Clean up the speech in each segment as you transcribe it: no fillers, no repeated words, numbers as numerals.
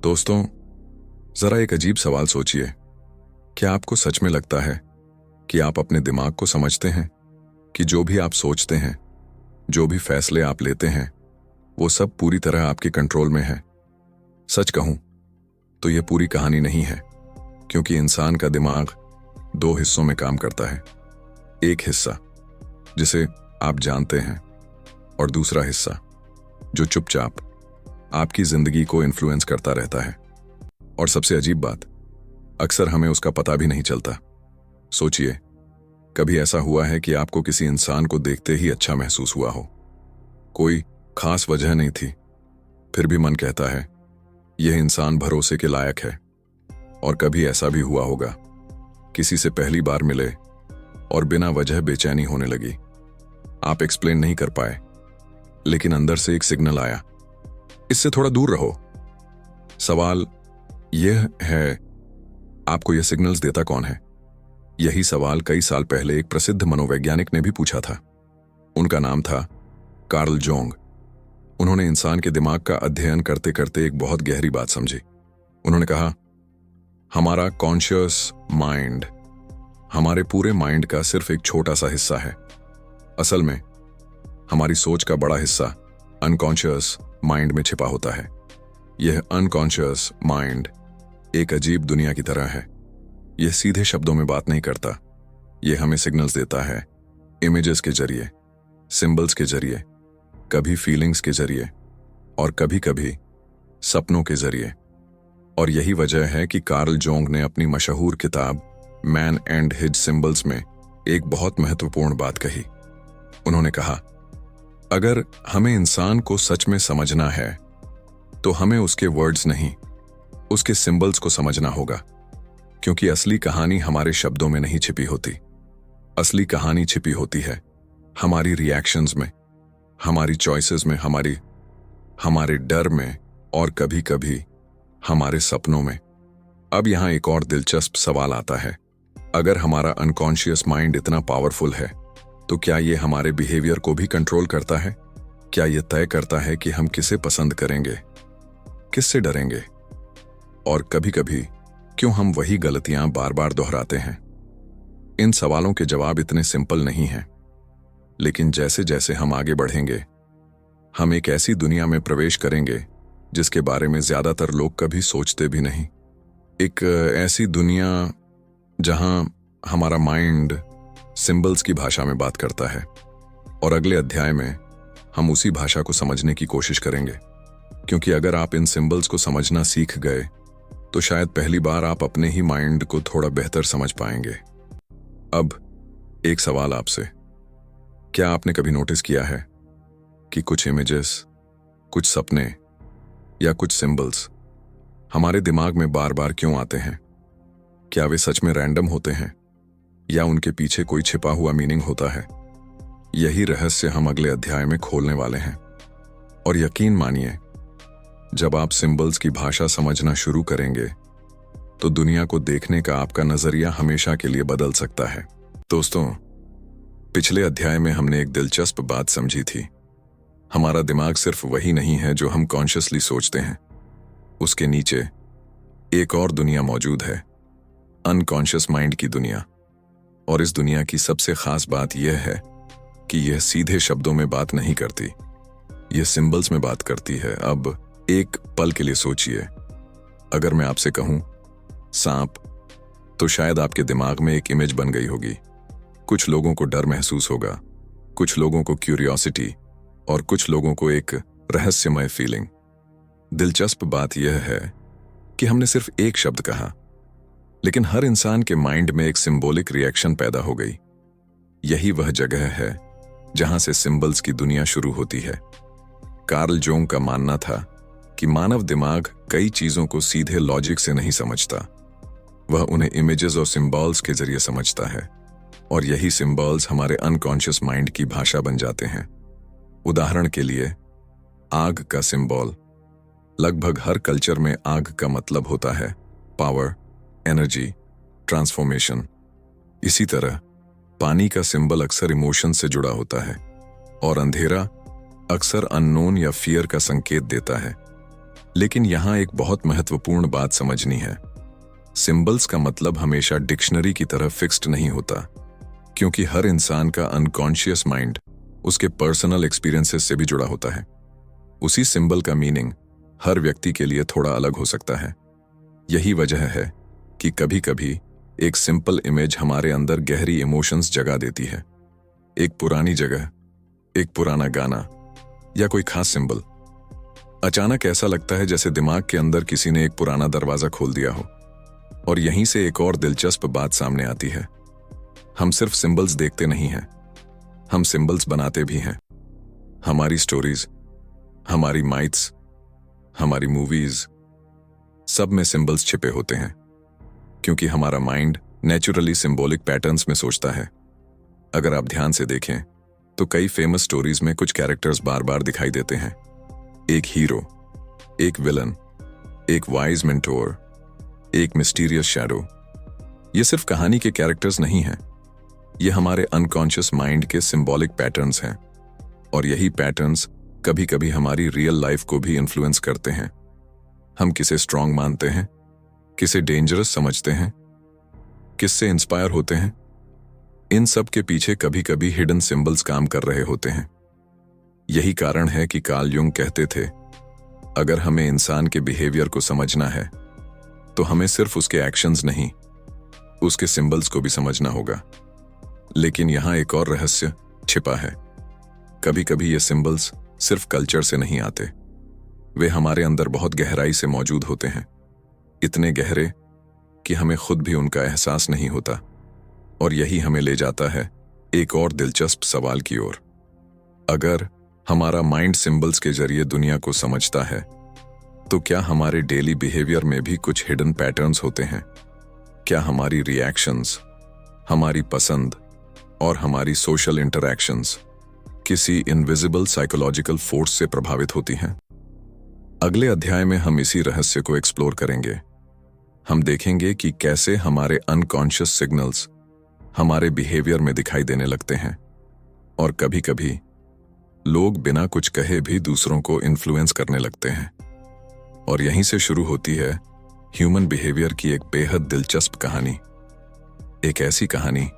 दोस्तों, जरा एक अजीब सवाल सोचिए। क्या आपको सच में लगता है कि आप अपने दिमाग को समझते हैं? कि जो भी आप सोचते हैं, जो भी फैसले आप लेते हैं, वो सब पूरी तरह आपके कंट्रोल में है? सच कहूं तो यह पूरी कहानी नहीं है, क्योंकि इंसान का दिमाग दो हिस्सों में काम करता है। एक हिस्सा जिसे आप जानते हैं और दूसरा हिस्सा जो चुपचाप आपकी जिंदगी को इन्फ्लुएंस करता रहता है। और सबसे अजीब बात, अक्सर हमें उसका पता भी नहीं चलता। सोचिए, कभी ऐसा हुआ है कि आपको किसी इंसान को देखते ही अच्छा महसूस हुआ हो? कोई खास वजह नहीं थी, फिर भी मन कहता है यह इंसान भरोसे के लायक है। और कभी ऐसा भी हुआ होगा, किसी से पहली बार मिले और बिना वजह बेचैनी होने लगी। आप एक्सप्लेन नहीं कर पाए, लेकिन अंदर से एक सिग्नल आया, इससे थोड़ा दूर रहो। सवाल यह है, आपको यह सिग्नल्स देता कौन है? यही सवाल कई साल पहले एक प्रसिद्ध मनोवैज्ञानिक ने भी पूछा था। उनका नाम था कार्ल जोंग। उन्होंने इंसान के दिमाग का अध्ययन करते करते एक बहुत गहरी बात समझी। उन्होंने कहा, हमारा कॉन्शियस माइंड हमारे पूरे माइंड का सिर्फ एक छोटा सा हिस्सा है। असल में हमारी सोच का बड़ा हिस्सा अनकॉन्शियस माइंड में छिपा होता है। यह अनकॉन्शियस माइंड एक अजीब दुनिया की तरह है। यह सीधे शब्दों में बात नहीं करता। यह हमें सिग्नल्स देता है, इमेजेस के जरिए, सिंबल्स के जरिए, कभी फीलिंग्स के जरिए और कभी कभी सपनों के जरिए। और यही वजह है कि कार्ल जोंग ने अपनी मशहूर किताब मैन एंड हिज सिंबल्स में एक बहुत महत्वपूर्ण बात कही। उन्होंने कहा, अगर हमें इंसान को सच में समझना है तो हमें उसके वर्ड्स नहीं, उसके सिंबल्स को समझना होगा। क्योंकि असली कहानी हमारे शब्दों में नहीं छिपी होती। असली कहानी छिपी होती है हमारी रिएक्शंस में, हमारी चॉइसेस में, हमारे डर में और कभी कभी हमारे सपनों में। अब यहां एक और दिलचस्प सवाल आता है, अगर हमारा अनकॉन्शियस माइंड इतना पावरफुल है तो क्या ये हमारे बिहेवियर को भी कंट्रोल करता है? क्या ये तय करता है कि हम किसे पसंद करेंगे, किससे डरेंगे, और कभी कभी क्यों हम वही गलतियां बार बार दोहराते हैं? इन सवालों के जवाब इतने सिंपल नहीं हैं, लेकिन जैसे जैसे हम आगे बढ़ेंगे, हम एक ऐसी दुनिया में प्रवेश करेंगे जिसके बारे में ज्यादातर लोग कभी सोचते भी नहीं। एक ऐसी दुनिया जहां हमारा माइंड सिंबल्स की भाषा में बात करता है। और अगले अध्याय में हम उसी भाषा को समझने की कोशिश करेंगे, क्योंकि अगर आप इन सिंबल्स को समझना सीख गए तो शायद पहली बार आप अपने ही माइंड को थोड़ा बेहतर समझ पाएंगे। अब एक सवाल आपसे, क्या आपने कभी नोटिस किया है कि कुछ इमेजेस, कुछ सपने या कुछ सिंबल्स हमारे दिमाग में बार बार क्यों आते हैं? क्या वे सच में रैंडम होते हैं या उनके पीछे कोई छिपा हुआ मीनिंग होता है? यही रहस्य हम अगले अध्याय में खोलने वाले हैं। और यकीन मानिए, जब आप सिंबल्स की भाषा समझना शुरू करेंगे तो दुनिया को देखने का आपका नजरिया हमेशा के लिए बदल सकता है। दोस्तों, पिछले अध्याय में हमने एक दिलचस्प बात समझी थी। हमारा दिमाग सिर्फ वही नहीं है जो हम कॉन्शियसली सोचते हैं। उसके नीचे एक और दुनिया मौजूद है, अनकॉन्शियस माइंड की दुनिया। और इस दुनिया की सबसे खास बात यह है कि यह सीधे शब्दों में बात नहीं करती, यह सिंबल्स में बात करती है। अब एक पल के लिए सोचिए, अगर मैं आपसे कहूं सांप, तो शायद आपके दिमाग में एक इमेज बन गई होगी। कुछ लोगों को डर महसूस होगा, कुछ लोगों को क्यूरियोसिटी और कुछ लोगों को एक रहस्यमय फीलिंग। दिलचस्प बात यह है कि हमने सिर्फ एक शब्द कहा, लेकिन हर इंसान के माइंड में एक सिंबॉलिक रिएक्शन पैदा हो गई। यही वह जगह है जहां से सिंबल्स की दुनिया शुरू होती है। कार्ल जोंग का मानना था कि मानव दिमाग कई चीजों को सीधे लॉजिक से नहीं समझता, वह उन्हें इमेजेस और सिंबल्स के जरिए समझता है। और यही सिंबल्स हमारे अनकॉन्शियस माइंड की भाषा बन जाते हैं। उदाहरण के लिए, आग का सिंबल। लगभग हर कल्चर में आग का मतलब होता है पावर, एनर्जी, ट्रांसफॉर्मेशन। इसी तरह पानी का सिंबल अक्सर इमोशन से जुड़ा होता है और अंधेरा अक्सर अननोन या फियर का संकेत देता है। लेकिन यहां एक बहुत महत्वपूर्ण बात समझनी है। सिंबल्स का मतलब हमेशा डिक्शनरी की तरह फिक्स्ड नहीं होता, क्योंकि हर इंसान का अनकॉन्शियस माइंड उसके पर्सनल एक्सपीरियंसेस से भी जुड़ा होता है। उसी सिंबल का मीनिंग हर व्यक्ति के लिए थोड़ा अलग हो सकता है। यही वजह है कि कभी कभी एक सिंपल इमेज हमारे अंदर गहरी इमोशंस जगा देती है। एक पुरानी जगह, एक पुराना गाना या कोई खास सिंबल, अचानक ऐसा लगता है जैसे दिमाग के अंदर किसी ने एक पुराना दरवाजा खोल दिया हो। और यहीं से एक और दिलचस्प बात सामने आती है। हम सिर्फ सिंबल्स देखते नहीं हैं, हम सिंबल्स बनाते भी हैं। हमारी स्टोरीज, हमारी माइथ्स, हमारी मूवीज, सब में सिंबल्स छिपे होते हैं, क्योंकि हमारा माइंड नेचुरली सिंबॉलिक पैटर्न्स में सोचता है। अगर आप ध्यान से देखें तो कई फेमस स्टोरीज में कुछ कैरेक्टर्स बार बार दिखाई देते हैं। एक हीरो, एक विलन, एक वाइज मेंटोर, एक मिस्टीरियस शैडो। ये सिर्फ कहानी के कैरेक्टर्स नहीं हैं, ये हमारे अनकॉन्शियस माइंड के सिंबॉलिक पैटर्न्स हैं। और यही पैटर्न्स कभी कभी हमारी रियल लाइफ को भी इन्फ्लुएंस करते हैं। हम किसे स्ट्रांग मानते हैं, किसे डेंजरस समझते हैं, किससे इंस्पायर होते हैं, इन सब के पीछे कभी कभी हिडन सिंबल्स काम कर रहे होते हैं। यही कारण है कि कार्ल युंग कहते थे, अगर हमें इंसान के बिहेवियर को समझना है तो हमें सिर्फ उसके एक्शंस नहीं, उसके सिंबल्स को भी समझना होगा। लेकिन यहां एक और रहस्य छिपा है। कभी कभी ये सिंबल्स सिर्फ कल्चर से नहीं आते, वे हमारे अंदर बहुत गहराई से मौजूद होते हैं, इतने गहरे कि हमें खुद भी उनका एहसास नहीं होता। और यही हमें ले जाता है एक और दिलचस्प सवाल की ओर। अगर हमारा माइंड सिंबल्स के जरिए दुनिया को समझता है, तो क्या हमारे डेली बिहेवियर में भी कुछ हिडन पैटर्न्स होते हैं? क्या हमारी रिएक्शंस, हमारी पसंद और हमारी सोशल इंटरैक्शंस किसी इनविजिबल साइकोलॉजिकल फोर्स से प्रभावित होती हैं? अगले अध्याय में हम इसी रहस्य को एक्सप्लोर करेंगे। हम देखेंगे कि कैसे हमारे अनकॉन्शियस सिग्नल्स हमारे बिहेवियर में दिखाई देने लगते हैं, और कभी कभी लोग बिना कुछ कहे भी दूसरों को इन्फ्लुएंस करने लगते हैं। और यहीं से शुरू होती है ह्यूमन बिहेवियर की एक बेहद दिलचस्प कहानी। एक ऐसी कहानी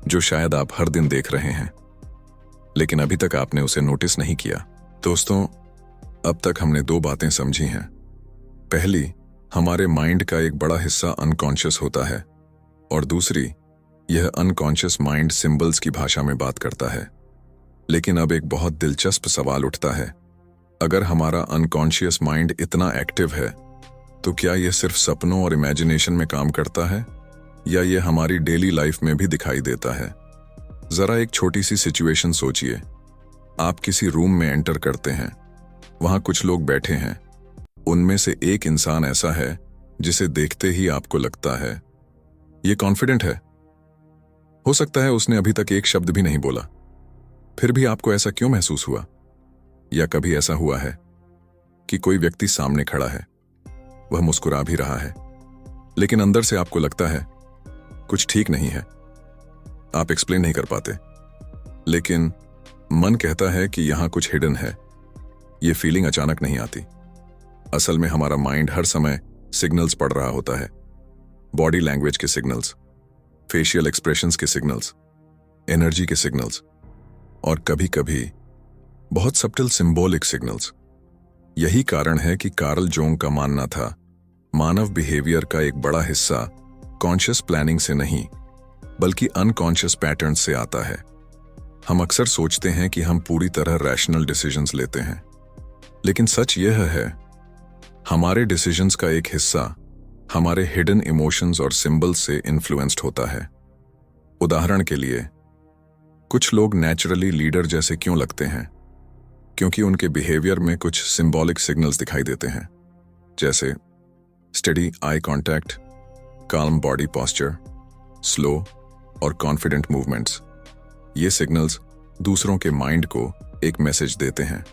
जो शायद आप हर दिन देख रहे हैं, लेकिन अभी तक आपने उसे नोटिस नहीं किया। दोस्तों, अब तक हमने दो बातें समझी हैं। पहली, हमारे माइंड का एक बड़ा हिस्सा अनकॉन्शियस होता है, और दूसरी, यह अनकॉन्शियस माइंड सिंबल्स की भाषा में बात करता है। लेकिन अब एक बहुत दिलचस्प सवाल उठता है, अगर हमारा अनकॉन्शियस माइंड इतना एक्टिव है, तो क्या यह सिर्फ सपनों और इमेजिनेशन में काम करता है, या यह हमारी डेली लाइफ में भी दिखाई देता है? जरा एक छोटी सी सिचुएशन सोचिए। आप किसी रूम में एंटर करते हैं, वहां कुछ लोग बैठे हैं। उनमें से एक इंसान ऐसा है जिसे देखते ही आपको लगता है ये कॉन्फिडेंट है। हो सकता है उसने अभी तक एक शब्द भी नहीं बोला, फिर भी आपको ऐसा क्यों महसूस हुआ? या कभी ऐसा हुआ है कि कोई व्यक्ति सामने खड़ा है, वह मुस्कुरा भी रहा है, लेकिन अंदर से आपको लगता है कुछ ठीक नहीं है। आप एक्सप्लेन नहीं कर पाते, लेकिन मन कहता है कि यहां कुछ हिडन है। यह फीलिंग अचानक नहीं आती। असल में हमारा माइंड हर समय सिग्नल्स पढ़ रहा होता है। बॉडी लैंग्वेज के सिग्नल्स, फेशियल एक्सप्रेशंस के सिग्नल्स, एनर्जी के सिग्नल्स, और कभी कभी बहुत सब्टिल सिंबॉलिक सिग्नल्स। यही कारण है कि कार्ल जोंग का मानना था, मानव बिहेवियर का एक बड़ा हिस्सा कॉन्शियस प्लानिंग से नहीं, बल्कि अनकॉन्शियस पैटर्न से आता है। हम अक्सर सोचते हैं कि हम पूरी तरह रैशनल डिसीजंस लेते हैं, लेकिन सच यह है, हमारे डिसीजंस का एक हिस्सा हमारे हिडन इमोशंस और सिंबल्स से इन्फ्लुएंस्ड होता है। उदाहरण के लिए, कुछ लोग नेचुरली लीडर जैसे क्यों लगते हैं? क्योंकि उनके बिहेवियर में कुछ सिंबॉलिक सिग्नल्स दिखाई देते हैं, जैसे steady eye contact, calm body posture, slow और कॉन्फिडेंट मूवमेंट्स। ये सिग्नल्स दूसरों के माइंड को एक मैसेज देते हैं,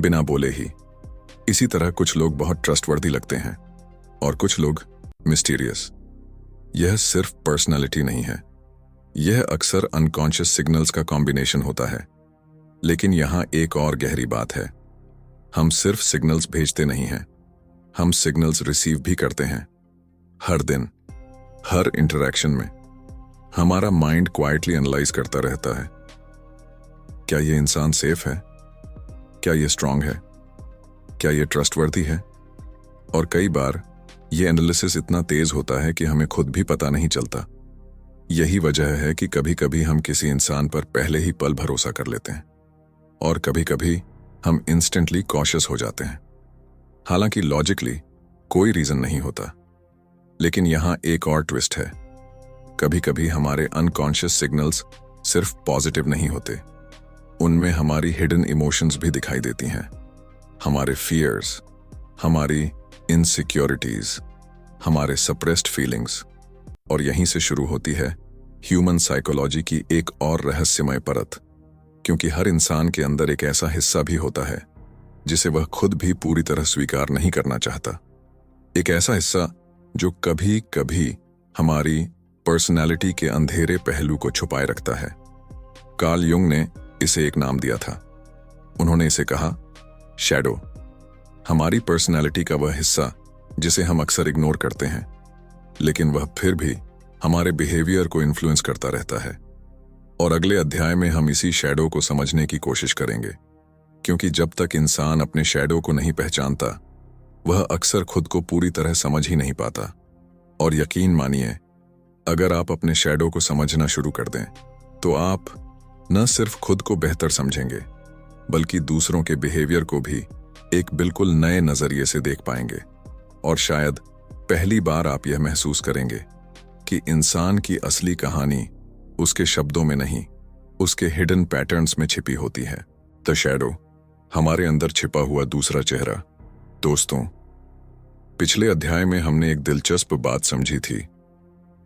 बिना बोले ही। इसी तरह कुछ लोग बहुत ट्रस्टवर्दी लगते हैं और कुछ लोग मिस्टीरियस। यह सिर्फ पर्सनालिटी नहीं है, यह अक्सर अनकॉन्शियस सिग्नल्स का कॉम्बिनेशन होता है। लेकिन यहां एक और गहरी बात है। हम सिर्फ सिग्नल्स भेजते नहीं हैं, हम सिग्नल्स रिसीव भी करते हैं। हर दिन, हर इंटरैक्शन में हमारा माइंड क्वाइटली एनालाइज करता रहता है। क्या ये इंसान सेफ है? क्या ये स्ट्रांग है? क्या ये ट्रस्टवर्दी है? और कई बार ये एनालिसिस इतना तेज होता है कि हमें खुद भी पता नहीं चलता। यही वजह है कि कभी कभी हम किसी इंसान पर पहले ही पल भरोसा कर लेते हैं और कभी कभी हम इंस्टेंटली कॉशियस हो जाते हैं। हालांकि लॉजिकली कोई रीजन नहीं होता, लेकिन यहां एक और ट्विस्ट है। कभी कभी हमारे अनकॉन्शियस सिग्नल्स सिर्फ पॉजिटिव नहीं होते, उनमें हमारी हिडन इमोशंस भी दिखाई देती हैं। हमारे फियर्स, हमारी इनसिक्योरिटीज, हमारे सप्रेस्ड फीलिंग्स। और यहीं से शुरू होती है ह्यूमन साइकोलॉजी की एक और रहस्यमय परत, क्योंकि हर इंसान के अंदर एक ऐसा हिस्सा भी होता है जिसे वह खुद भी पूरी तरह स्वीकार नहीं करना चाहता। एक ऐसा हिस्सा जो कभी कभी हमारी पर्सनैलिटी के अंधेरे पहलू को छुपाए रखता है। कार्ल युंग ने इसे एक नाम दिया था। उन्होंने इसे कहा शैडो। हमारी पर्सनैलिटी का वह हिस्सा जिसे हम अक्सर इग्नोर करते हैं, लेकिन वह फिर भी हमारे बिहेवियर को इन्फ्लुएंस करता रहता है। और अगले अध्याय में हम इसी शैडो को समझने की कोशिश करेंगे, क्योंकि जब तक इंसान अपने शैडो को नहीं पहचानता, वह अक्सर खुद को पूरी तरह समझ ही नहीं पाता। और यकीन मानिए, अगर आप अपने शैडो को समझना शुरू कर दें, तो आप न सिर्फ खुद को बेहतर समझेंगे, बल्कि दूसरों के बिहेवियर को भी एक बिल्कुल नए नजरिए से देख पाएंगे। और शायद पहली बार आप यह महसूस करेंगे कि इंसान की असली कहानी उसके शब्दों में नहीं, उसके हिडन पैटर्न्स में छिपी होती है। द शैडो, हमारे अंदर छिपा हुआ दूसरा चेहरा। दोस्तों, पिछले अध्याय में हमने एक दिलचस्प बात समझी थी।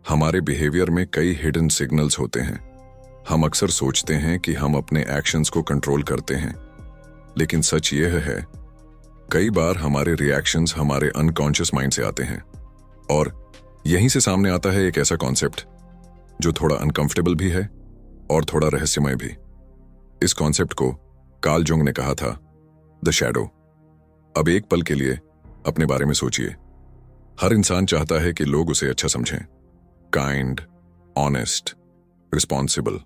हमारे बिहेवियर में कई हिडन सिग्नल्स होते हैं। हम अक्सर सोचते हैं कि हम अपने एक्शंस को कंट्रोल करते हैं, लेकिन सच यह है, कई बार हमारे रिएक्शंस हमारे अनकॉन्शियस माइंड से आते हैं। और यहीं से सामने आता है एक ऐसा कॉन्सेप्ट जो थोड़ा अनकंफर्टेबल भी है और थोड़ा रहस्यमय भी। इस कॉन्सेप्ट को कार्ल जुंग ने कहा था द शैडो। अब एक पल के लिए अपने बारे में सोचिए। हर इंसान चाहता है कि लोग उसे अच्छा समझें, काइंड, ऑनेस्ट, रिस्पॉन्सिबल।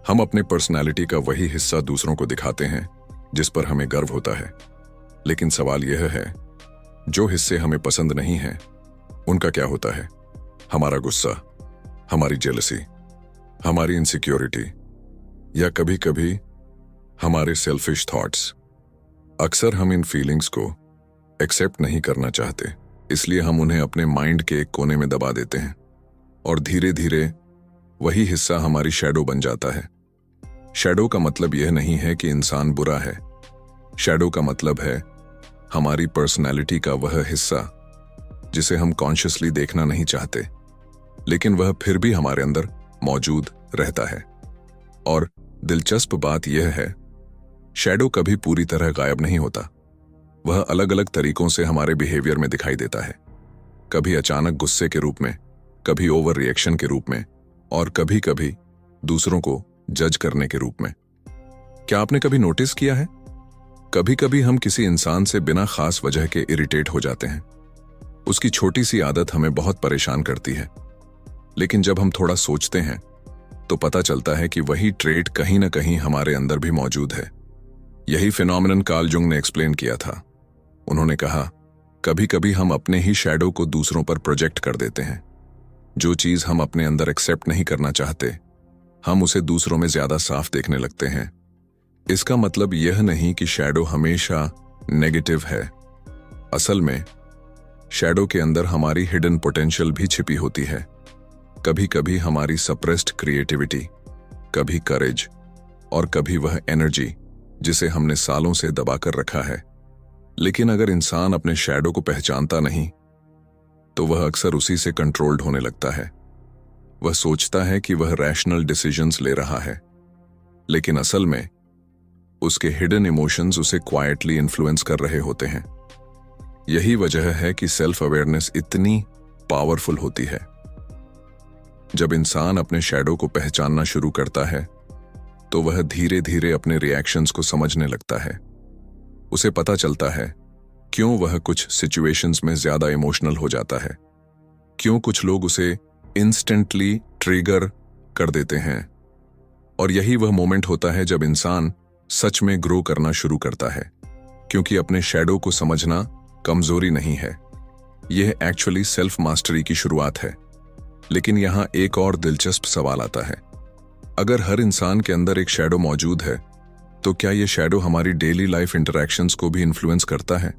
हम अपने पर्सनैलिटी का वही हिस्सा दूसरों को दिखाते हैं जिस पर हमें गर्व होता है। लेकिन सवाल यह है, जो हिस्से हमें पसंद नहीं हैं, उनका क्या होता है? हमारा गुस्सा, हमारी जेलसी, हमारी इनसिक्योरिटी, या कभी कभी हमारे सेल्फिश थॉट्स। अक्सर हम इन फीलिंग्स को एक्सेप्ट नहीं करना चाहते, इसलिए हम उन्हें अपने माइंड के एक कोने में दबा देते हैं और धीरे धीरे वही हिस्सा हमारी शैडो बन जाता है। शैडो का मतलब यह नहीं है कि इंसान बुरा है। शैडो का मतलब है हमारी पर्सनैलिटी का वह हिस्सा जिसे हम कॉन्शियसली देखना नहीं चाहते, लेकिन वह फिर भी हमारे अंदर मौजूद रहता है। और दिलचस्प बात यह है, शैडो कभी पूरी तरह गायब नहीं होता। वह अलग अलग तरीकों से हमारे बिहेवियर में दिखाई देता है। कभी अचानक गुस्से के रूप में, कभी ओवर रिएक्शन के रूप में, और कभी कभी दूसरों को जज करने के रूप में। क्या आपने कभी नोटिस किया है, कभी कभी हम किसी इंसान से बिना खास वजह के इरिटेट हो जाते हैं। उसकी छोटी सी आदत हमें बहुत परेशान करती है, लेकिन जब हम थोड़ा सोचते हैं तो पता चलता है कि वही ट्रेट कहीं ना कहीं हमारे अंदर भी मौजूद है। यही फिनोमिनन कार्ल जुंग ने एक्सप्लेन किया था। उन्होंने कहा, कभी कभी हम अपने ही शैडो को दूसरों पर प्रोजेक्ट कर देते हैं। जो चीज हम अपने अंदर एक्सेप्ट नहीं करना चाहते, हम उसे दूसरों में ज्यादा साफ देखने लगते हैं। इसका मतलब यह नहीं कि शैडो हमेशा नेगेटिव है। असल में शैडो के अंदर हमारी हिडन पोटेंशियल भी छिपी होती है। कभी कभी हमारी सप्रेस्ड क्रिएटिविटी, कभी करेज, और कभी वह एनर्जी जिसे हमने सालों से दबाकर रखा है। लेकिन अगर इंसान अपने शैडो को पहचानता नहीं, तो वह अक्सर उसी से कंट्रोल्ड होने लगता है। वह सोचता है कि वह रैशनल डिसीजंस ले रहा है, लेकिन असल में उसके हिडन इमोशंस उसे क्वाइटली इन्फ्लुएंस कर रहे होते हैं। यही वजह है कि सेल्फ अवेयरनेस इतनी पावरफुल होती है। जब इंसान अपने शैडो को पहचानना शुरू करता है, तो वह धीरे धीरे अपने रिएक्शंस को समझने लगता है। उसे पता चलता है क्यों वह कुछ सिचुएशंस में ज्यादा इमोशनल हो जाता है, क्यों कुछ लोग उसे इंस्टेंटली ट्रिगर कर देते हैं। और यही वह मोमेंट होता है जब इंसान सच में ग्रो करना शुरू करता है, क्योंकि अपने शैडो को समझना कमजोरी नहीं है, यह एक्चुअली सेल्फ मास्टरी की शुरुआत है। लेकिन यहां एक और दिलचस्प सवाल आता है, अगर हर इंसान के अंदर एक शैडो मौजूद है, तो क्या यह शैडो हमारी डेली लाइफ इंटरैक्शंस को भी इन्फ्लुएंस करता है?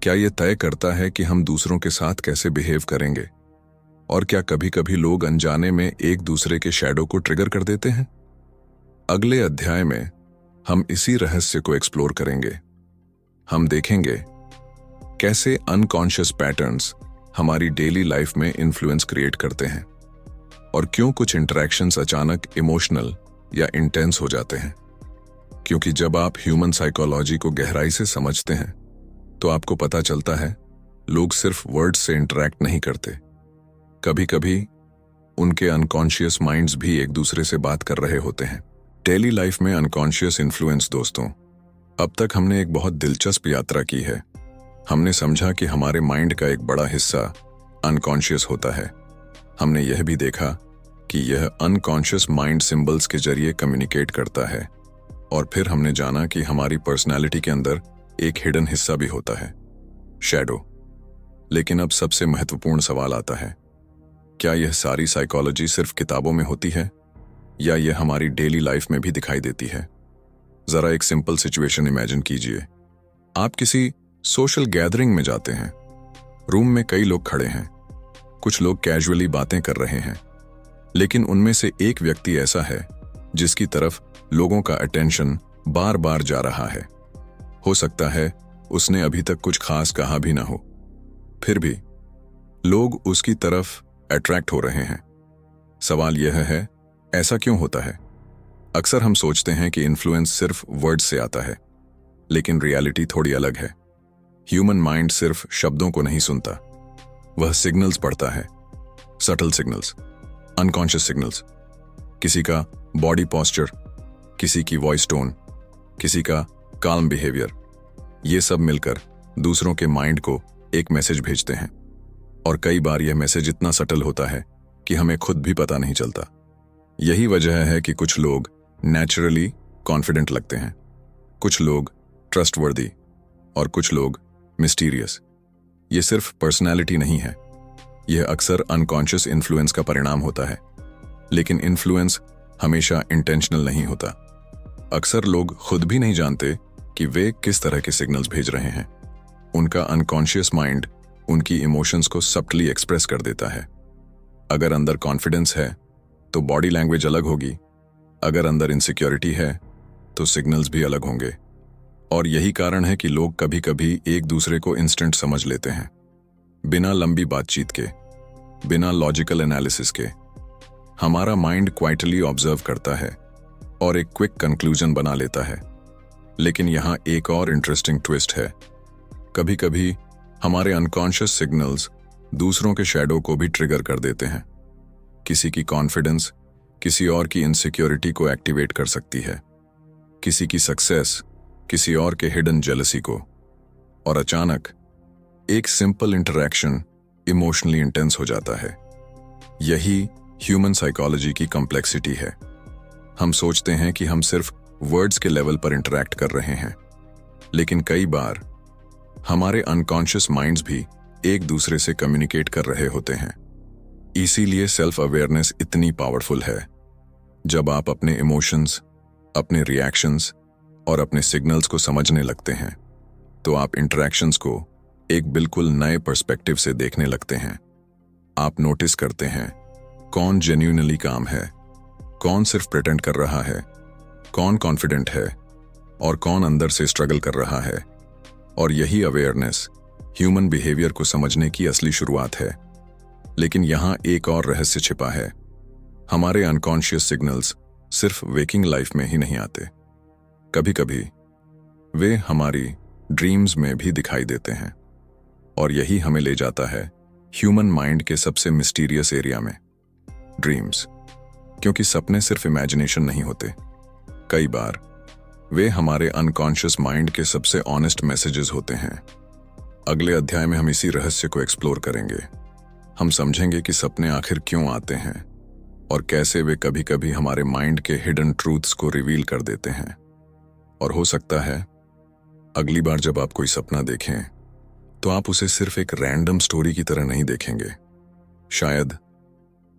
क्या यह तय करता है कि हम दूसरों के साथ कैसे बिहेव करेंगे? और क्या कभी कभी लोग अनजाने में एक दूसरे के शैडो को ट्रिगर कर देते हैं? अगले अध्याय में हम इसी रहस्य को एक्सप्लोर करेंगे। हम देखेंगे कैसे अनकॉन्शियस पैटर्न्स हमारी डेली लाइफ में इन्फ्लुएंस क्रिएट करते हैं, और क्यों कुछ इंटरैक्शंस अचानक इमोशनल या इंटेंस हो जाते हैं। क्योंकि जब आप ह्यूमन साइकोलॉजी को गहराई से समझते हैं, तो आपको पता चलता है लोग सिर्फ वर्ड्स से इंटरैक्ट नहीं करते, कभी कभी उनके अनकॉन्शियस माइंड्स भी एक दूसरे से बात कर रहे होते हैं। डेली लाइफ में अनकॉन्शियस इन्फ्लुएंस दोस्तों, अब तक हमने एक बहुत दिलचस्प यात्रा की है। हमने समझा कि हमारे माइंड का एक बड़ा हिस्सा अनकॉन्शियस होता है। हमने यह भी देखा कि यह अनकॉन्शियस माइंड सिंबल्स के जरिए कम्युनिकेट करता है, और फिर हमने जाना कि हमारी पर्सनैलिटी के अंदर एक हिडन हिस्सा भी होता है, शैडो। लेकिन अब सबसे महत्वपूर्ण सवाल आता है, क्या यह सारी साइकोलॉजी सिर्फ किताबों में होती है, या यह हमारी डेली लाइफ में भी दिखाई देती है? जरा एक सिंपल सिचुएशन इमेजिन कीजिए। आप किसी सोशल गैदरिंग में जाते हैं। रूम में कई लोग खड़े हैं, कुछ लोग कैजुअली बातें कर रहे हैं, लेकिन उनमें से एक व्यक्ति ऐसा है जिसकी तरफ लोगों का अटेंशन बार बार जा रहा है। हो सकता है उसने अभी तक कुछ खास कहा भी ना हो, फिर भी लोग उसकी तरफ अट्रैक्ट हो रहे हैं। सवाल यह है, ऐसा क्यों होता है? अक्सर हम सोचते हैं कि इन्फ्लुएंस सिर्फ वर्ड से आता है, लेकिन रियलिटी थोड़ी अलग है। ह्यूमन माइंड सिर्फ शब्दों को नहीं सुनता, वह सिग्नल्स पढ़ता है, सटल सिग्नल्स, अनकॉन्शियस सिग्नल्स। किसी का बॉडी पोस्चर, किसी की वॉइस टोन, किसी का काल्म बिहेवियर, ये सब मिलकर दूसरों के माइंड को एक मैसेज भेजते हैं। और कई बार यह मैसेज इतना सटल होता है कि हमें खुद भी पता नहीं चलता। यही वजह है कि कुछ लोग नेचुरली कॉन्फिडेंट लगते हैं, कुछ लोग ट्रस्टवर्दी, और कुछ लोग मिस्टीरियस। यह सिर्फ पर्सनैलिटी नहीं है, यह अक्सर अनकॉन्शियस इन्फ्लुएंस का परिणाम होता है। लेकिन इन्फ्लुएंस हमेशा इंटेंशनल नहीं होता। अक्सर लोग खुद भी नहीं जानते कि वे किस तरह के सिग्नल्स भेज रहे हैं। उनका अनकॉन्शियस माइंड उनकी इमोशंस को सब्टली एक्सप्रेस कर देता है। अगर अंदर कॉन्फिडेंस है तो बॉडी लैंग्वेज अलग होगी, अगर अंदर इनसिक्योरिटी है तो सिग्नल्स भी अलग होंगे। और यही कारण है कि लोग कभी कभी एक दूसरे को इंस्टेंट समझ लेते हैं, बिना लंबी बातचीत के, बिना लॉजिकल एनालिसिस के। हमारा माइंड क्वाइटली ऑब्जर्व करता है और एक क्विक कंक्लूजन बना लेता है। लेकिन यहां एक और इंटरेस्टिंग ट्विस्ट है। कभी कभी हमारे अनकॉन्शियस सिग्नल्स दूसरों के शैडो को भी ट्रिगर कर देते हैं। किसी की कॉन्फिडेंस किसी और की इनसिक्योरिटी को एक्टिवेट कर सकती है, किसी की सक्सेस किसी और के हिडन जेलसी को। और अचानक एक सिंपल इंटरैक्शन इमोशनली इंटेंस हो जाता है। यही ह्यूमन साइकोलॉजी की कॉम्प्लेक्सिटी है। हम सोचते हैं कि हम सिर्फ वर्ड्स के लेवल पर इंटरैक्ट कर रहे हैं, लेकिन कई बार हमारे अनकॉन्शियस माइंड्स भी एक दूसरे से कम्युनिकेट कर रहे होते हैं। इसीलिए सेल्फ अवेयरनेस इतनी पावरफुल है। जब आप अपने इमोशंस, अपने रिएक्शंस और अपने सिग्नल्स को समझने लगते हैं, तो आप इंटरैक्शंस को एक बिल्कुल नए पर्सपेक्टिव से देखने लगते हैं। आप नोटिस करते हैं कौन जेन्युइनली काम है, कौन सिर्फ प्रिटेंड कर रहा है, कौन कॉन्फिडेंट है और कौन अंदर से स्ट्रगल कर रहा है। और यही अवेयरनेस ह्यूमन बिहेवियर को समझने की असली शुरुआत है। लेकिन यहां एक और रहस्य छिपा है। हमारे अनकॉन्शियस सिग्नल्स सिर्फ वेकिंग लाइफ में ही नहीं आते, कभी कभी वे हमारी ड्रीम्स में भी दिखाई देते हैं। और यही हमें ले जाता है ह्यूमन माइंड के सबसे मिस्टीरियस एरिया में, ड्रीम्स। क्योंकि सपने सिर्फ इमेजिनेशन नहीं होते। कई बार वे हमारे अनकॉन्शियस माइंड के सबसे ऑनेस्ट मैसेजेस होते हैं। अगले अध्याय में हम इसी रहस्य को एक्सप्लोर करेंगे। हम समझेंगे कि सपने आखिर क्यों आते हैं और कैसे वे कभी कभी हमारे माइंड के हिडन ट्रूथ्स को रिवील कर देते हैं। और हो सकता है अगली बार जब आप कोई सपना देखें तो आप उसे सिर्फ एक रैंडम स्टोरी की तरह नहीं देखेंगे। शायद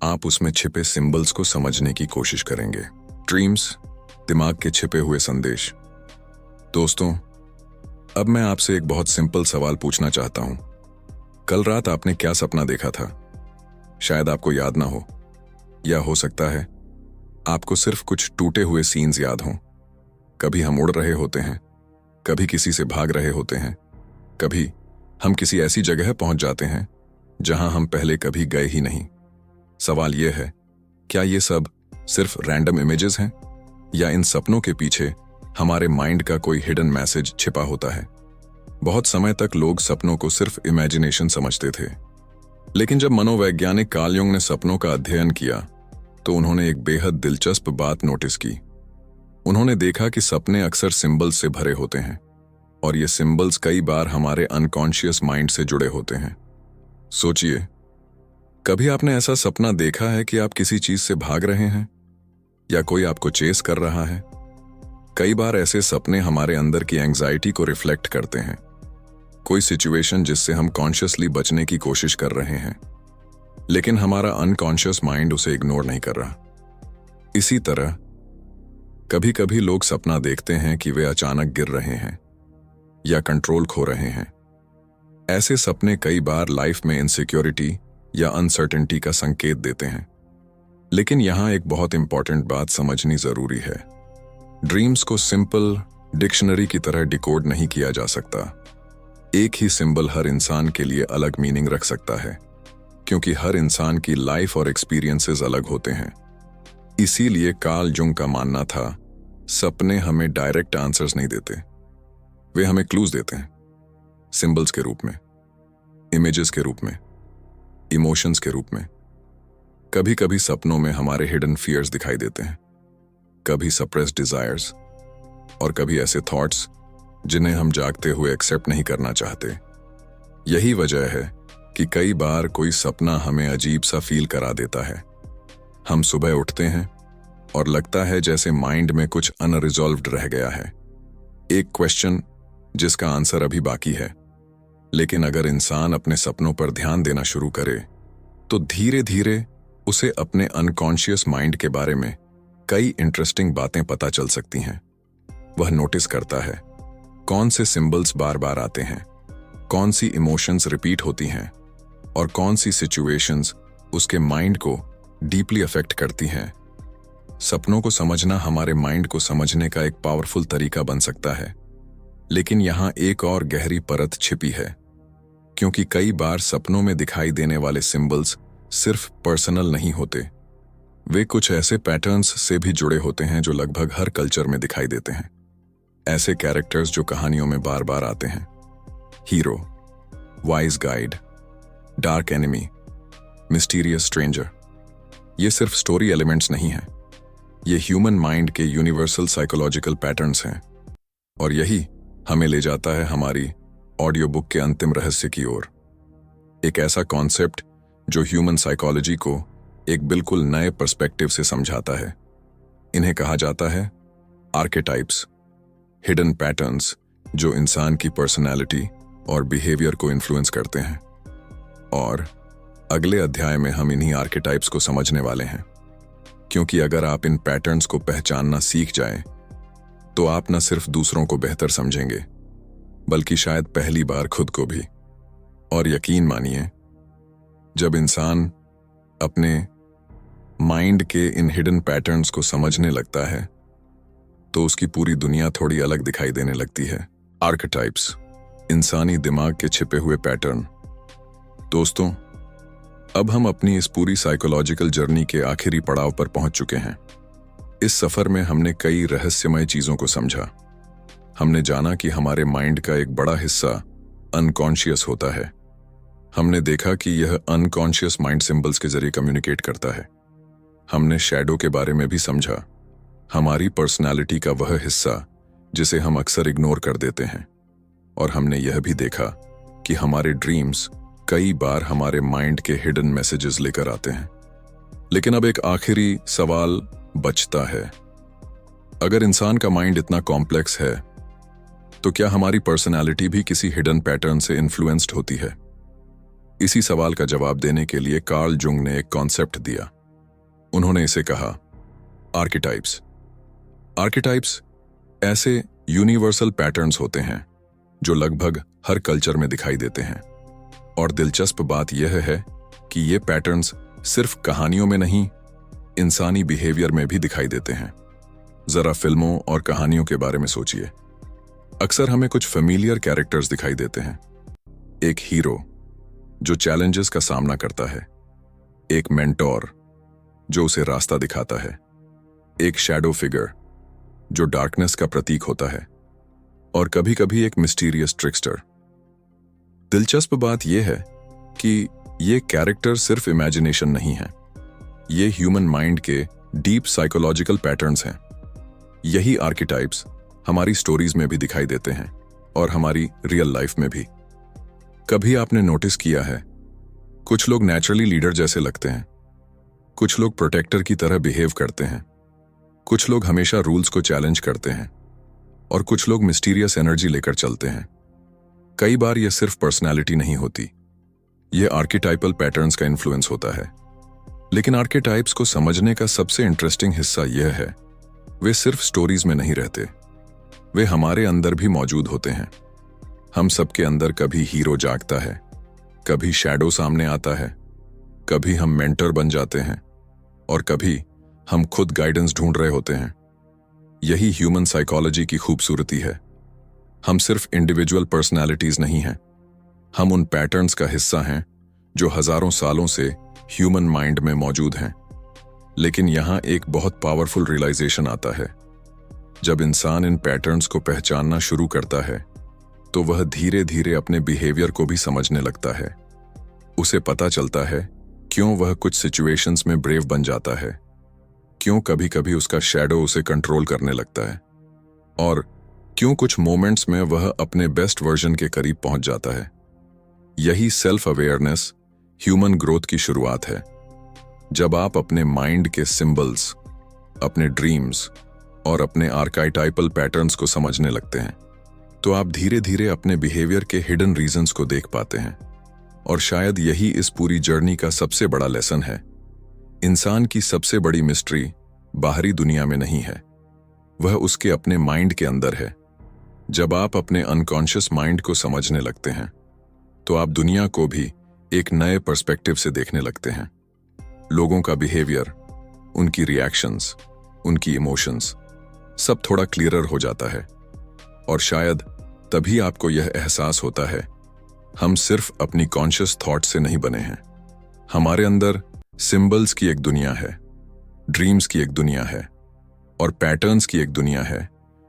आप उसमें छिपे सिंबल्स को समझने की कोशिश करेंगे। ड्रीम्स, दिमाग के छिपे हुए संदेश। दोस्तों, अब मैं आपसे एक बहुत सिंपल सवाल पूछना चाहता हूं। कल रात आपने क्या सपना देखा था? शायद आपको याद ना हो, या हो सकता है आपको सिर्फ कुछ टूटे हुए सीन्स याद हों। कभी हम उड़ रहे होते हैं, कभी किसी से भाग रहे होते हैं, कभी हम किसी ऐसी जगह पहुंच जाते हैं जहां हम पहले कभी गए ही नहीं। सवाल यह है, क्या ये सब सिर्फ रैंडम इमेजेस हैं या इन सपनों के पीछे हमारे माइंड का कोई हिडन मैसेज छिपा होता है? बहुत समय तक लोग सपनों को सिर्फ इमेजिनेशन समझते थे, लेकिन जब मनोवैज्ञानिक कार्ल युंग ने सपनों का अध्ययन किया तो उन्होंने एक बेहद दिलचस्प बात नोटिस की। उन्होंने देखा कि सपने अक्सर सिंबल्स से भरे होते हैं और ये सिंबल्स कई बार हमारे अनकॉन्शियस माइंड से जुड़े होते हैं। सोचिए, कभी आपने ऐसा सपना देखा है कि आप किसी चीज से भाग रहे हैं या कोई आपको चेस कर रहा है? कई बार ऐसे सपने हमारे अंदर की एंग्जाइटी को रिफ्लेक्ट करते हैं, कोई सिचुएशन जिससे हम कॉन्शियसली बचने की कोशिश कर रहे हैं, लेकिन हमारा अनकॉन्शियस माइंड उसे इग्नोर नहीं कर रहा। इसी तरह कभी कभी लोग सपना देखते हैं कि वे अचानक गिर रहे हैं या कंट्रोल खो रहे हैं। ऐसे सपने कई बार लाइफ में इनसिक्योरिटी या अनसर्टेनिटी का संकेत देते हैं। लेकिन यहां एक बहुत इंपॉर्टेंट बात समझनी जरूरी है। ड्रीम्स को सिंपल डिक्शनरी की तरह डिकोड नहीं किया जा सकता। एक ही सिंबल हर इंसान के लिए अलग मीनिंग रख सकता है, क्योंकि हर इंसान की लाइफ और एक्सपीरियंसेस अलग होते हैं। इसीलिए कार्ल जुंग का मानना था, सपने हमें डायरेक्ट आंसर्स नहीं देते, वे हमें क्लूज देते हैं, सिंबल्स के रूप में, इमेजेस के रूप में, इमोशंस के रूप में। कभी कभी सपनों में हमारे हिडन फियर्स दिखाई देते हैं, कभी सप्रेस्ड डिजायर्स, और कभी ऐसे थॉट्स जिन्हें हम जागते हुए एक्सेप्ट नहीं करना चाहते। यही वजह है कि कई बार कोई सपना हमें अजीब सा फील करा देता है। हम सुबह उठते हैं और लगता है जैसे माइंड में कुछ अनरिजॉल्व्ड रह गया है, एक क्वेश्चन जिसका आंसर अभी बाकी है। लेकिन अगर इंसान अपने सपनों पर ध्यान देना शुरू करे तो धीरे धीरे उसे अपने अनकॉन्शियस माइंड के बारे में कई इंटरेस्टिंग बातें पता चल सकती हैं। वह नोटिस करता है कौन से सिंबल्स बार बार आते हैं, कौन सी इमोशंस रिपीट होती हैं और कौन सी सिचुएशंस उसके माइंड को डीपली अफेक्ट करती हैं। सपनों को समझना हमारे माइंड को समझने का एक पावरफुल तरीका बन सकता है, लेकिन यहां एक और गहरी परत छिपी है, क्योंकि कई बार सपनों में दिखाई देने वाले सिंबल्स सिर्फ पर्सनल नहीं होते, वे कुछ ऐसे पैटर्न्स से भी जुड़े होते हैं जो लगभग हर कल्चर में दिखाई देते हैं। ऐसे कैरेक्टर्स जो कहानियों में बार बार आते हैं, hero, wise guide, dark enemy, mysterious stranger, ये सिर्फ स्टोरी एलिमेंट्स नहीं हैं, ये ह्यूमन माइंड के यूनिवर्सल साइकोलॉजिकल पैटर्न्स हैं। और यही हमें ले जाता है हमारी ऑडियो बुक के अंतिम रहस्य की ओर, एक ऐसा कॉन्सेप्ट जो ह्यूमन साइकोलॉजी को एक बिल्कुल नए पर्सपेक्टिव से समझाता है। इन्हें कहा जाता है आर्केटाइप्स, हिडन पैटर्न्स जो इंसान की पर्सनैलिटी और बिहेवियर को इन्फ्लुएंस करते हैं। और अगले अध्याय में हम इन्हीं आर्केटाइप्स को समझने वाले हैं, क्योंकि अगर आप इन पैटर्न्स को पहचानना सीख जाएं, तो आप न सिर्फ दूसरों को बेहतर समझेंगे, बल्कि शायद पहली बार खुद को भी। और यकीन मानिए, जब इंसान अपने माइंड के इन हिडन पैटर्न्स को समझने लगता है, तो उसकी पूरी दुनिया थोड़ी अलग दिखाई देने लगती है। आर्केटाइप्स, इंसानी दिमाग के छिपे हुए पैटर्न। दोस्तों, अब हम अपनी इस पूरी साइकोलॉजिकल जर्नी के आखिरी पड़ाव पर पहुंच चुके हैं। इस सफर में हमने कई रहस्यमय चीजों को समझा। हमने जाना कि हमारे माइंड का एक बड़ा हिस्सा अनकॉन्शियस होता है। हमने देखा कि यह अनकॉन्शियस माइंड सिंबल्स के जरिए कम्युनिकेट करता है। हमने शैडो के बारे में भी समझा, हमारी पर्सनालिटी का वह हिस्सा जिसे हम अक्सर इग्नोर कर देते हैं। और हमने यह भी देखा कि हमारे ड्रीम्स कई बार हमारे माइंड के हिडन मैसेजेस लेकर आते हैं। लेकिन अब एक आखिरी सवाल बचता है, अगर इंसान का माइंड इतना कॉम्प्लेक्स है तो क्या हमारी पर्सनालिटी भी किसी हिडन पैटर्न से इन्फ्लुएंस्ड होती है? इसी सवाल का जवाब देने के लिए कार्ल जुंग ने एक कॉन्सेप्ट दिया। उन्होंने इसे कहा आर्किटाइप्स। आर्किटाइप्स ऐसे यूनिवर्सल पैटर्न्स होते हैं जो लगभग हर कल्चर में दिखाई देते हैं। और दिलचस्प बात यह है कि ये पैटर्न्स सिर्फ कहानियों में नहीं, इंसानी बिहेवियर में भी दिखाई देते हैं। जरा फिल्मों और कहानियों के बारे में सोचिए। अक्सर हमें कुछ फेमिलियर कैरेक्टर्स दिखाई देते हैं। एक हीरो जो चैलेंजेस का सामना करता है, एक मेंटोर जो उसे रास्ता दिखाता है, एक शैडो फिगर जो डार्कनेस का प्रतीक होता है, और कभी कभी एक मिस्टीरियस ट्रिकस्टर। दिलचस्प बात यह है कि ये कैरेक्टर सिर्फ इमेजिनेशन नहीं है, ये ह्यूमन माइंड के डीप साइकोलॉजिकल पैटर्न्स हैं। यही आर्किटाइप्स हमारी स्टोरीज में भी दिखाई देते हैं और हमारी रियल लाइफ में भी। कभी आपने नोटिस किया है, कुछ लोग नेचुरली लीडर जैसे लगते हैं, कुछ लोग प्रोटेक्टर की तरह बिहेव करते हैं, कुछ लोग हमेशा रूल्स को चैलेंज करते हैं, और कुछ लोग मिस्टीरियस एनर्जी लेकर चलते हैं। कई बार यह सिर्फ पर्सनैलिटी नहीं होती, यह आर्किटाइपल पैटर्न्स का इन्फ्लुएंस होता है। लेकिन आर्किटाइप्स को समझने का सबसे इंटरेस्टिंग हिस्सा यह है, वे सिर्फ स्टोरीज में नहीं रहते, वे हमारे अंदर भी मौजूद होते हैं। हम सबके अंदर कभी हीरो जागता है, कभी शैडो सामने आता है, कभी हम मेंटर बन जाते हैं, और कभी हम खुद गाइडेंस ढूंढ रहे होते हैं। यही ह्यूमन साइकोलॉजी की खूबसूरती है। हम सिर्फ इंडिविजुअल पर्सनैलिटीज नहीं हैं, हम उन पैटर्न्स का हिस्सा हैं जो हजारों सालों से ह्यूमन माइंड में मौजूद हैं। लेकिन यहां एक बहुत पावरफुल रियलाइजेशन आता है। जब इंसान इन पैटर्न्स को पहचानना शुरू करता है तो वह धीरे धीरे अपने बिहेवियर को भी समझने लगता है। उसे पता चलता है क्यों वह कुछ सिचुएशंस में ब्रेव बन जाता है, क्यों कभी कभी उसका शैडो उसे कंट्रोल करने लगता है, और क्यों कुछ मोमेंट्स में वह अपने बेस्ट वर्जन के करीब पहुंच जाता है। यही सेल्फ अवेयरनेस ह्यूमन ग्रोथ की शुरुआत है। जब आप अपने माइंड के सिंबल्स, अपने ड्रीम्स और अपने आर्काइटाइपल पैटर्न्स को समझने लगते हैं तो आप धीरे धीरे अपने बिहेवियर के हिडन रीजंस को देख पाते हैं। और शायद यही इस पूरी जर्नी का सबसे बड़ा लेसन है। इंसान की सबसे बड़ी मिस्ट्री बाहरी दुनिया में नहीं है, वह उसके अपने माइंड के अंदर है। जब आप अपने अनकॉन्शियस माइंड को समझने लगते हैं तो आप दुनिया को भी एक नए पर्सपेक्टिव से देखने लगते हैं। लोगों का बिहेवियर, उनकी रिएक्शंस, उनकी इमोशंस, सब थोड़ा क्लियरर हो जाता है। और शायद तभी आपको यह एहसास होता है, हम सिर्फ अपनी कॉन्शियस थॉट से नहीं बने हैं। हमारे अंदर सिंबल्स की एक दुनिया है, ड्रीम्स की एक दुनिया है, और पैटर्न्स की एक दुनिया है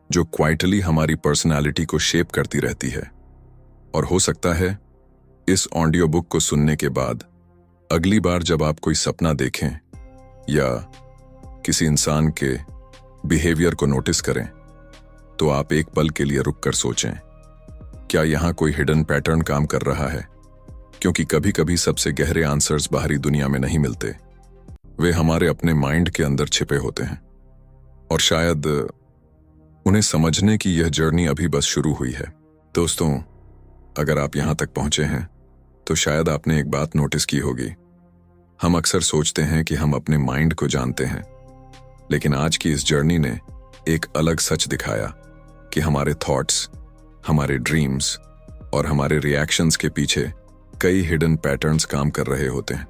जो क्वाइटली हमारी पर्सनालिटी को शेप करती रहती है। और हो सकता है इस ऑडियो बुक को सुनने के बाद अगली बार जब आप कोई सपना देखें या किसी इंसान के बिहेवियर को नोटिस करें तो आप एक पल के लिए रुक कर सोचें, क्या यहां कोई हिडन पैटर्न काम कर रहा है? क्योंकि कभी कभी सबसे गहरे आंसर्स बाहरी दुनिया में नहीं मिलते, वे हमारे अपने माइंड के अंदर छिपे होते हैं। और शायद उन्हें समझने की यह जर्नी अभी बस शुरू हुई है। दोस्तों, अगर आप यहां तक पहुंचे हैं तो शायद आपने एक बात नोटिस की होगी। हम अक्सर सोचते हैं कि हम अपने माइंड को जानते हैं, लेकिन आज की इस जर्नी ने एक अलग सच दिखाया कि हमारे थॉट्स, हमारे ड्रीम्स और हमारे रिएक्शंस के पीछे कई हिडन पैटर्न्स काम कर रहे होते हैं।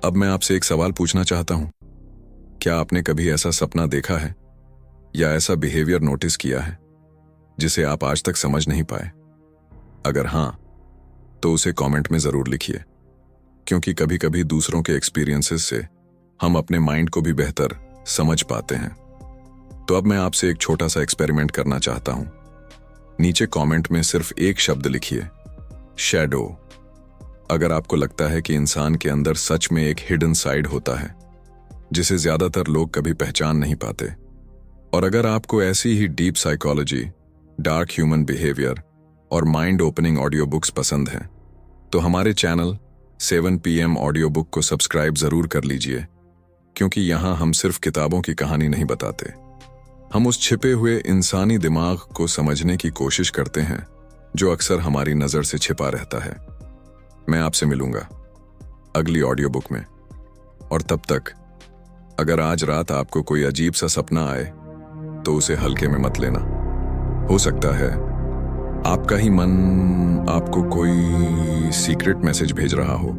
अब मैं आपसे एक सवाल पूछना चाहता हूं, क्या आपने कभी ऐसा सपना देखा है या ऐसा बिहेवियर नोटिस किया है जिसे आप आज तक समझ नहीं पाए? अगर हां, तो उसे कमेंट में जरूर लिखिए, क्योंकि कभी कभी दूसरों के एक्सपीरियंसेस से हम अपने माइंड को भी बेहतर समझ पाते हैं। तो अब मैं आपसे एक छोटा सा एक्सपेरिमेंट करना चाहता हूं। नीचे कमेंट में सिर्फ एक शब्द लिखिए, शैडो। अगर आपको लगता है कि इंसान के अंदर सच में एक हिडन साइड होता है जिसे ज्यादातर लोग कभी पहचान नहीं पाते, और अगर आपको ऐसी ही deep psychology, dark human behaviour और माइंड ओपनिंग ऑडियो बुक्स पसंद हैं, तो हमारे चैनल 7 PM ऑडियो बुक को सब्सक्राइब जरूर कर लीजिए, क्योंकि यहाँ हम सिर्फ किताबों की कहानी नहीं बताते। हम उस छिपे हुए इंसानी दिमाग को समझने की कोशिश करते हैं जो अक्सर हमारी नज़र से छिपा रहता है। मैं आपसे मिलूंगा अगली ऑडियो बुक में, और तब तक अगर आज रात आपको कोई अजीब सा सपना आए तो उसे हल्के में मत लेना। हो सकता है आपका ही मन आपको कोई सीक्रेट मैसेज भेज रहा हो।